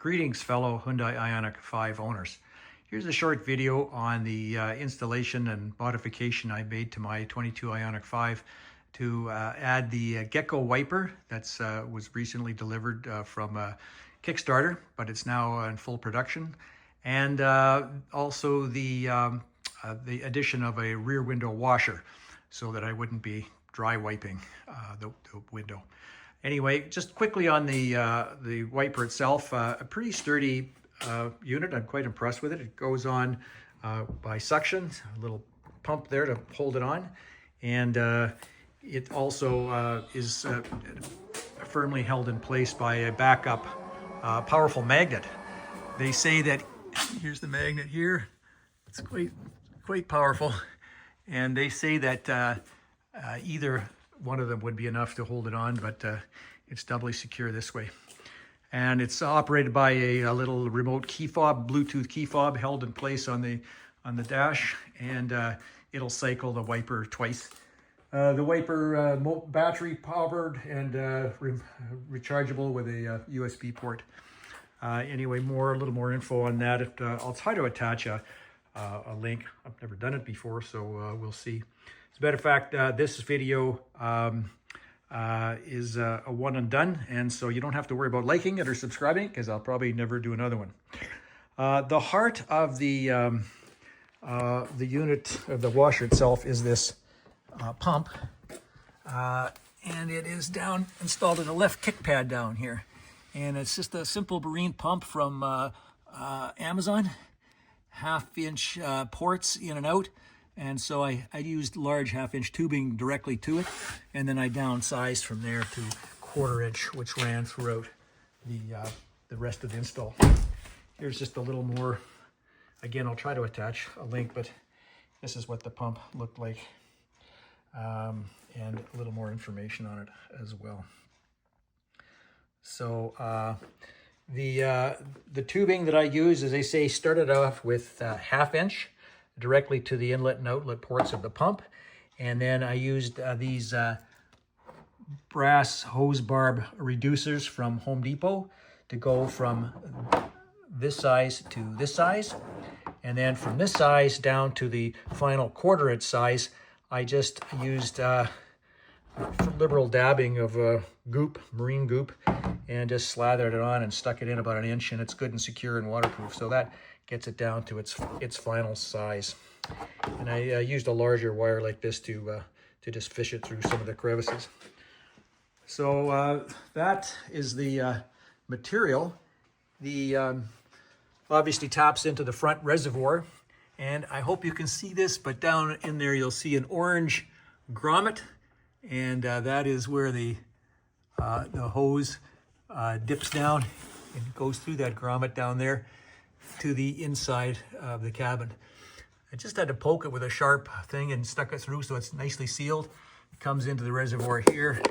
Greetings, fellow Hyundai Ioniq 5 owners. Here's a short video on the installation and modification I made to my 22 Ioniq 5 to add the gecko wiper that was recently delivered from Kickstarter, but it's now in full production, and also the addition of a rear window washer so that I wouldn't be dry wiping the window. Anyway, just quickly on the wiper itself, a pretty sturdy unit. I'm quite impressed with it. It goes on by suction, a little pump there to hold it on, and it also is firmly held in place by a backup powerful magnet. They say that, here's the magnet here, it's quite powerful, and they say that either one of them would be enough to hold it on, but it's doubly secure this way. And it's operated by a little remote key fob, Bluetooth key fob, held in place on the dash, and it'll cycle the wiper twice. The wiper battery powered and rechargeable with a USB port. Anyway, a little more info on that. I'll try to attach a link. I've never done it before, so we'll see. As a matter of fact, this video is a one and done, and so you don't have to worry about liking it or subscribing, because I'll probably never do another one. The heart of the unit, of the washer itself, is this pump, and it is installed in a left kick pad down here, and it's just a simple marine pump from Amazon, 1/2-inch ports in and out. And so I used large 1/2-inch tubing directly to it, and then I downsized from there to 1/4-inch, which ran throughout the rest of the install. Here's just a little more. Again, I'll try to attach a link, but this is what the pump looked like, and a little more information on it as well. So the tubing that I use, as they say, started off with 1/2-inch. Directly to the inlet and outlet ports of the pump, and then I used these brass hose barb reducers from Home Depot to go from this size to this size, and then from this size down to the final 1/4-inch size. I just used liberal dabbing of goop, marine goop, and just slathered it on and stuck it in about 1 inch, and it's good and secure and waterproof. So that gets it down to its final size. And I used a larger wire like this to just fish it through some of the crevices. So that is the material. The obviously taps into the front reservoir, and I hope you can see this, but down in there you'll see an orange grommet, and that is where the hose dips down and goes through that grommet down there to the inside of the cabin. I just had to poke it with a sharp thing and stuck it through so it's nicely sealed. It comes into the reservoir here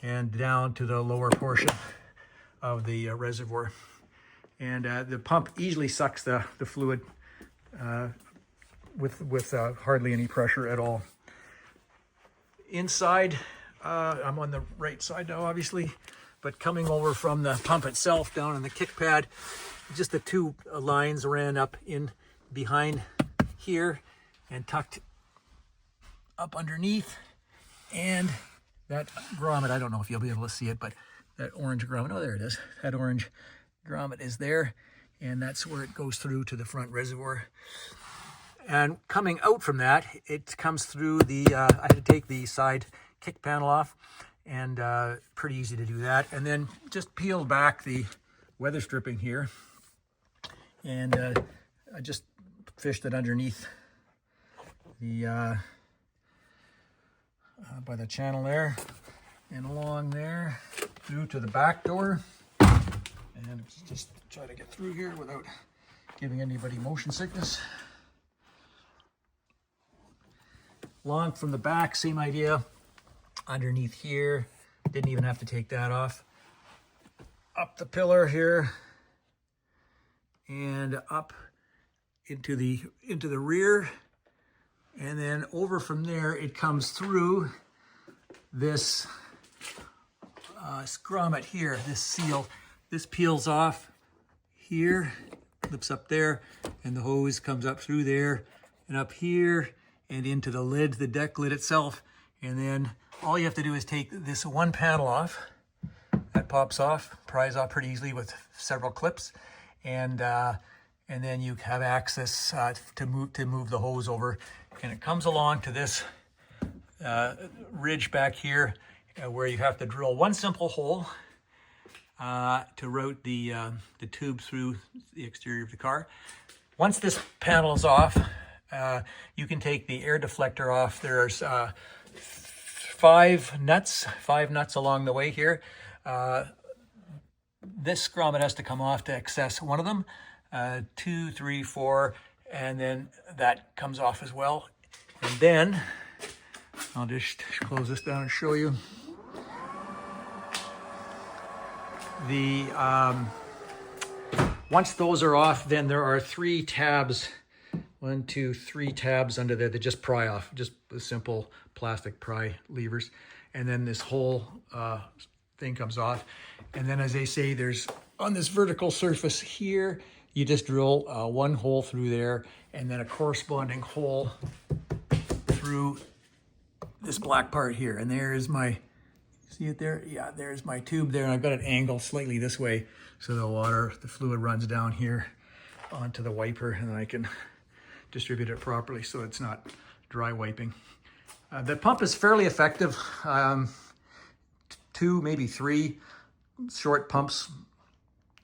and down to the lower portion of the reservoir. And the pump easily sucks the fluid with hardly any pressure at all. Inside, I'm on the right side now, obviously, but coming over from the pump itself down in the kick pad, just the two lines ran up in behind here and tucked up underneath, and that grommet, I don't know if you'll be able to see it, but that orange grommet, oh, there it is. That orange grommet is there, and that's where it goes through to the front reservoir. And coming out from that, it comes through I had to take the side kick panel off, and pretty easy to do that. And then just peel back the weather stripping here, and I just fished it underneath the by the channel there, and along there through to the back door, and just try to get through here without giving anybody motion sickness. Along from the back, same idea, underneath here, didn't even have to take that off. Up the pillar here, and up into the rear, and then over from there it comes through this grommet here, this seal. This peels off here, clips up there, and the hose comes up through there and up here and into the lid, the deck lid itself. And then all you have to do is take this one panel off. That pops off, pries off pretty easily with several clips, and then you have access to move the hose over, and it comes along to this ridge back here where you have to drill one simple hole to route the tube through the exterior of the car. Once this panel is off, you can take the air deflector off. There's 5 nuts along the way here. This grommet has to come off to access one of them. 2, 3, 4, and then that comes off as well. And then I'll just close this down and show you. Once those are off, then there are 3 tabs, 1, 2, 3 tabs under there that just pry off, just the simple plastic pry levers. And then this whole thing comes off. And then, as they say, there's on this vertical surface here, you just drill one hole through there and then a corresponding hole through this black part here. And there's my, see it there? Yeah, there's my tube there. And I've got it angled slightly this way so the fluid runs down here onto the wiper, and then I can distribute it properly so it's not dry wiping. The pump is fairly effective. 2, maybe 3 short pumps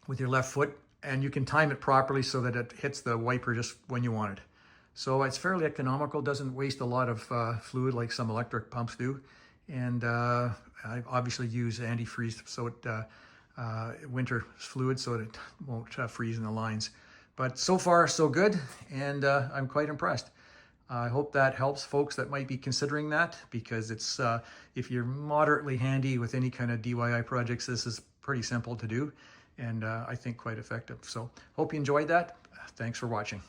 with your left foot, and you can time it properly so that it hits the wiper just when you want it. So it's fairly economical, doesn't waste a lot of fluid like some electric pumps do. And I obviously use antifreeze, so it winter fluid, so it won't freeze in the lines. But so far so good, and I'm quite impressed. I hope that helps folks that might be considering that, because it's if you're moderately handy with any kind of DIY projects, this is pretty simple to do, and I think quite effective. So hope you enjoyed that. Thanks for watching.